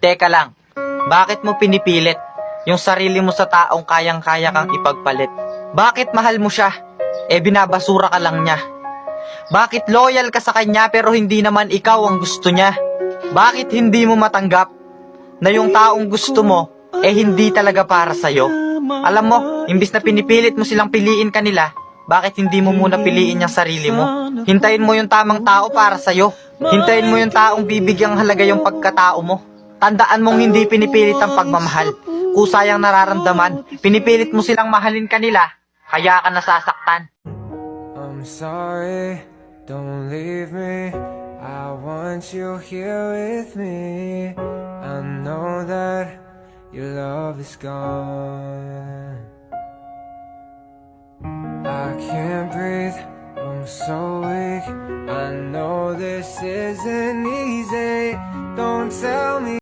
Teka lang, bakit mo pinipilit yung sarili mo sa taong kayang-kaya kang ipagpalit? Bakit mahal mo siya? Binabasura ka lang niya. Bakit loyal ka sa kanya pero hindi naman ikaw ang gusto niya? Bakit hindi mo matanggap na yung taong gusto mo hindi talaga para sa'yo? Alam mo, imbis na pinipilit mo silang piliin kanila, bakit hindi mo muna piliin yung sarili mo? Hintayin mo yung tamang tao para sa'yo. Hintayin mo yung taong bibigyang halaga yung pagkatao mo. Tandaan mong hindi pinipilit ang pagmamahal. Kusayang nararamdaman, pinipilit mo silang mahalin kanila, kaya ka nasasaktan. I'm sorry, don't leave me. I want you here with me. I know that your love is gone. I can't breathe, I'm so weak. I know this isn't easy. Don't tell me